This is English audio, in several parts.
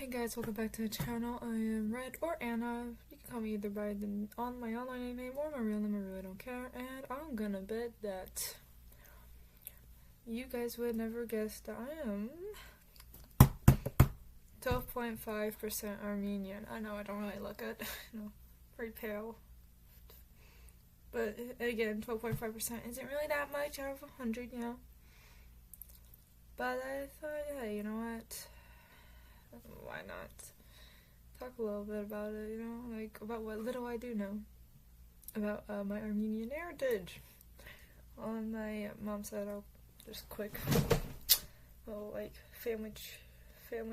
Hey guys, welcome back to the channel. I am Red or Anna. You can call me either by on my online name or my real name. I really don't care. And I'm gonna bet that you guys would never guess that I am 12.5% Armenian. I know I don't really look it, very pale. But again, 12.5% isn't really that much out of 100, But I thought, yeah, you know what? Why not talk a little bit about it, like about what little I do know about my Armenian heritage. On my mom's side, I'll just quick little like family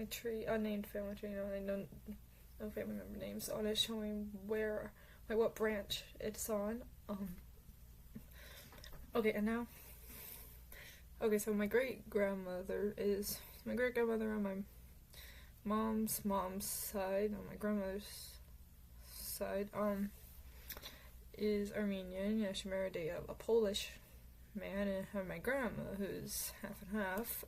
tree, unnamed family tree, like no family member names on it, showing where, like what branch it's on. Okay, and now, so my great grandmother on my mom's side, on my grandmother's side, is Armenian. Yeah, she married a Polish man, and have my grandma, who's half and half,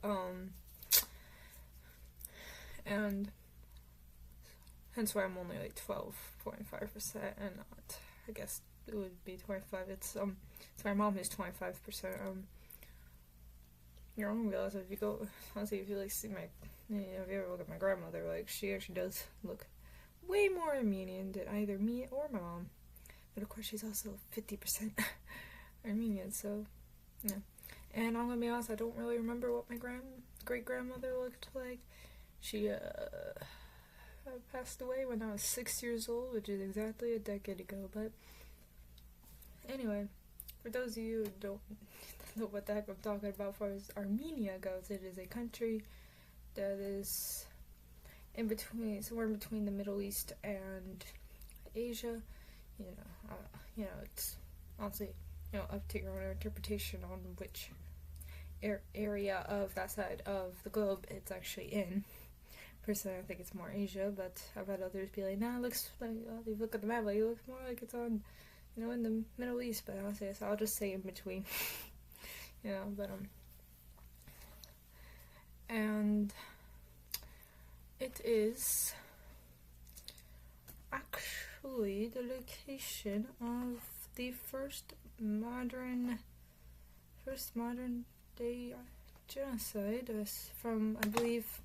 and hence why I'm only like 12.5% and not, I guess it would be 25. It's my mom is 25%. You don't realize if you go, honestly, if you like see my, if you ever look at my grandmother, like she actually does look way more Armenian than either me or my mom. But of course, she's also 50% Armenian, so yeah. And I'm gonna be honest, I don't really remember what my great grandmother looked like. She passed away when I was 6 years old, which is exactly a decade ago. But anyway, for those of you who don't know what the heck I'm talking about as far as Armenia goes, it is a country that is somewhere in between the Middle East and Asia. It's honestly, up to your own interpretation on which area of that side of the globe it's actually in. Personally, I think it's more Asia, but I've had others be like, nah, it looks like, if you look at the map, like, it looks more like it's on, in the Middle East, but honestly, so I'll just say in between. And it is actually the location of the first modern day genocide from, I believe,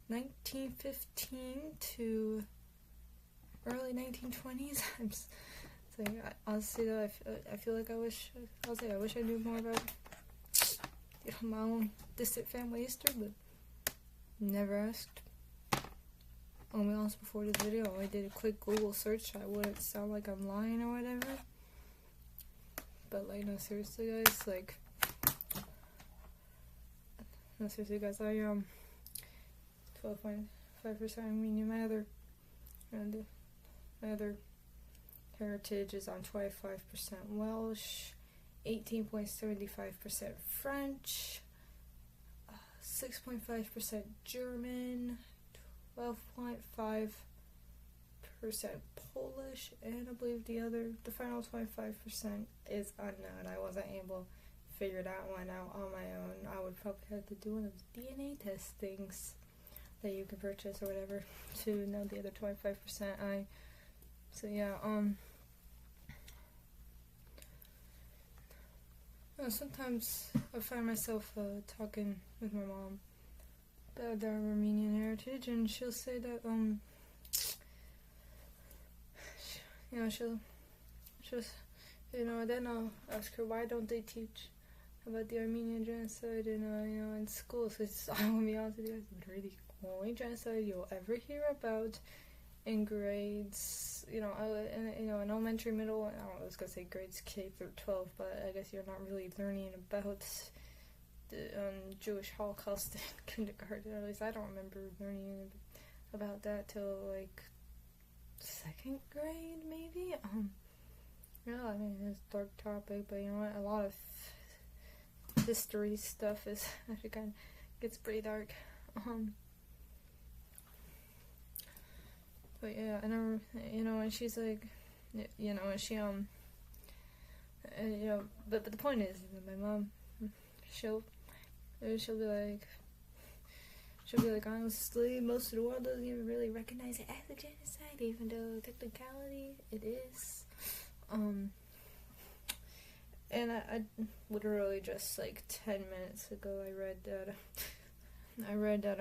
1915 to early 1920s. I'm saying, honestly though, I feel like I wish I knew more about my own distant family history, but never asked. I'll be honest, before this video, I did a quick Google search. I wouldn't sound like I'm lying or whatever. But like, no, seriously guys, I am 12.5%. I mean, my other heritage is on 25% Welsh, 18.75% French, 6.5% German, 12.5% Polish, and I believe the final 25% is unknown. I wasn't able to figure that one out on my own. I would probably have to do one of those DNA test things that you can purchase or whatever to know the other 25%. Sometimes I find myself talking with my mom about our Armenian heritage, and she'll say that then I'll ask her, why don't they teach about the Armenian genocide in schools? It's, I'm gonna be honest with you guys, literally the only genocide you'll ever hear about in grades, in elementary, middle, I was gonna say grades K through 12, but I guess you're not really learning about the Jewish Holocaust in kindergarten. At least I don't remember learning about that till like 2nd grade, maybe. I mean, it's a dark topic, but you know what? A lot of history stuff is actually kind of gets pretty dark. But yeah, and and she's like, and she but the point is that my mom, she'll be like, she'll be like, honestly, most of the world doesn't even really recognize it as a genocide, even though technicality it is. And I literally just like 10 minutes ago I read that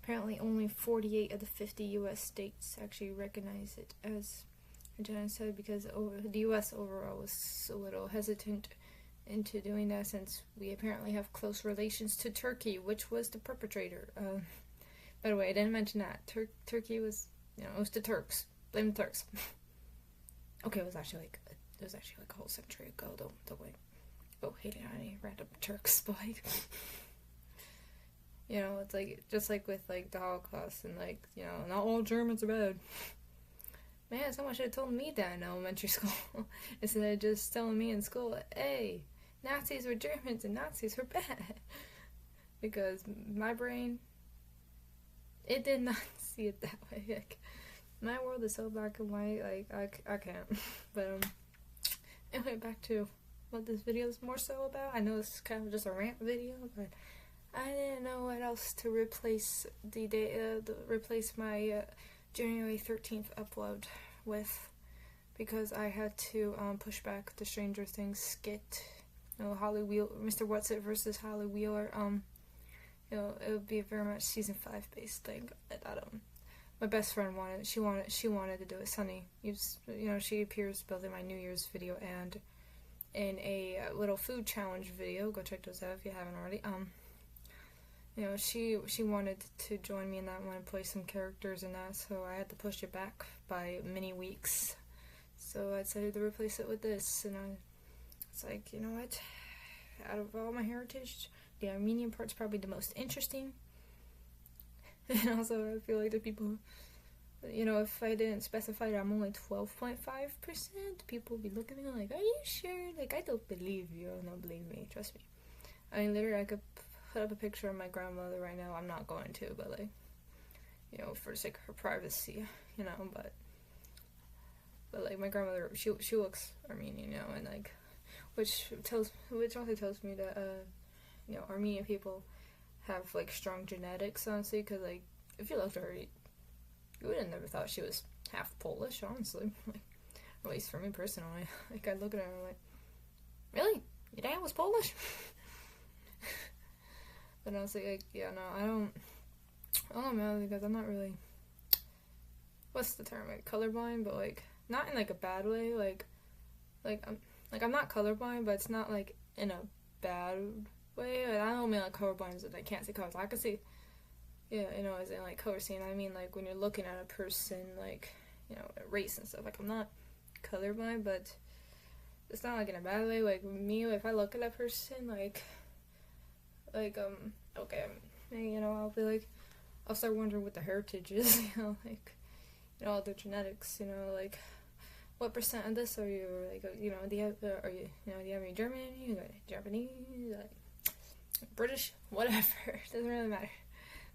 apparently only 48 of the 50 U.S. states actually recognize it as a genocide, because the U.S. overall was a little hesitant into doing that, since we apparently have close relations to Turkey, which was the perpetrator. By the way, I didn't mention that. Turkey was, it was the Turks. Blame the Turks. Okay, it was actually like a whole century ago. Don't like go hating on any random Turks, but like, it's like just like with like the Holocaust, and like, not all Germans are bad. Man, someone should have told me that in elementary school instead of just telling me in school, hey, Nazis were Germans and Nazis were bad. Because my brain, it did not see it that way. Like, my world is so black and white, like, I can't. But, anyway, back to what this video is more so about. I know it's kind of just a rant video, but I didn't know what else to replace my January 13th upload with, because I had to push back the Stranger Things skit. Holly Wheeler, Mr. What's It versus Holly Wheeler. It would be a very much season 5 based thing. My best friend wanted to do it. Sunny, she appears both in my New Year's video and in a little food challenge video. Go check those out if you haven't already. She wanted to join me in that one and play some characters in that, so I had to push it back by many weeks. So I decided to replace it with this, and it's like, you know what? Out of all my heritage, the Armenian part's probably the most interesting. And also, I feel like the people, if I didn't specify that I'm only 12.5%, people would be looking at me like, are you sure? Like, I don't believe you. Don't believe me. Trust me. I mean, literally, I could put up a picture of my grandmother right now. I'm not going to, but like, for the sake of her privacy, but like my grandmother, she looks Armenian, and like, which also tells me that Armenian people have like strong genetics, honestly, because like if you looked at her, you would have never thought she was half Polish, honestly. Like, at least for me personally, like I look at her and I'm like, really, your dad was Polish? But honestly, like, yeah, no, I don't know, because I'm not really, what's the term, like colorblind, but like not in like a bad way, like I'm not colorblind, but it's not like in a bad way. Like, I don't mean like colorblind that I can't see colors. I can see, as in like color seeing. I mean like when you're looking at a person, like, race and stuff. Like, I'm not colorblind, but it's not like in a bad way. Like me, if I look at a person, okay, I'll be like, I'll start wondering what the heritage is, all the genetics, like, what percent of this are you, or like, do you have, do you have any German, Japanese, like, British, whatever, doesn't really matter.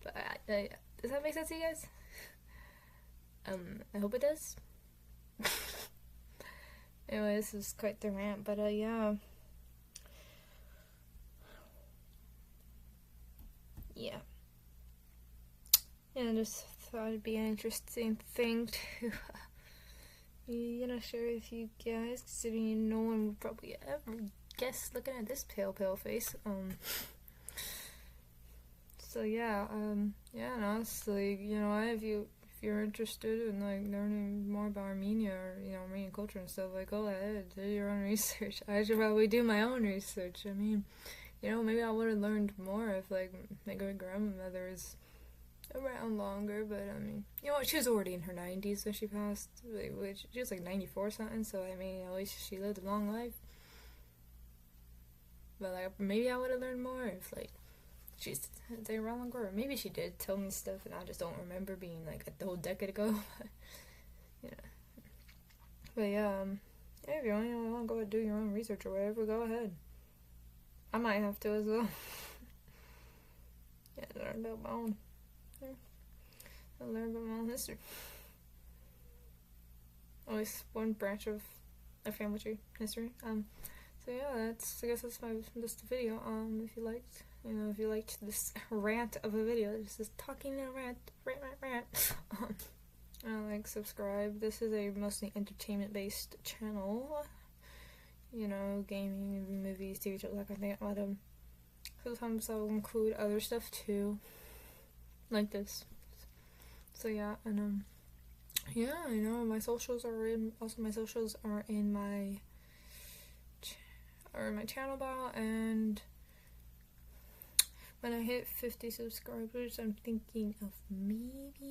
But does that make sense to you guys? I hope it does. Anyway, this is quite the rant, but yeah. Yeah, I just thought it'd be an interesting thing to share with you guys, considering no one would probably ever guess looking at this pale face. So yeah, and honestly, if you're interested in like learning more about Armenia or Armenian culture and stuff, like, go ahead, do your own research. I should probably do my own research. I mean, maybe I would have learned more if like my great grandmother is around longer, but I mean, she was already in her 90s when she passed, which she was like 94 or something, so I mean, at least she lived a long life. But like, maybe I would have learned more if like she's around longer, or maybe she did tell me stuff and I just don't remember, being like a whole decade ago. But yeah, if you want to go do your own research or whatever, go ahead. I might have to as well. Learn about my own. I learned about my own history. At least one branch of a family tree history. So yeah, I guess that's the video. If you liked You know, if you liked this rant of a video, this is talking in a rant. Like, subscribe. This is a mostly entertainment-based channel. You know, gaming, movies, TV shows, that kind of thing. But, sometimes I'll include other stuff too, like this. So yeah, and yeah, you know, my socials are in my channel bio, and when I hit 50 subscribers, I'm thinking of maybe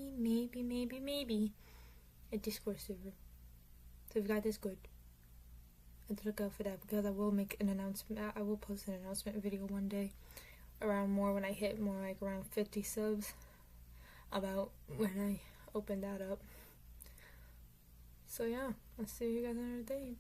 a Discord server. So if you got this, good. And to look out for that, because I will make an announcement. I will post an announcement video one day when I hit more like around 50 subs, about when I open that up. So yeah, I'll see you guys another day.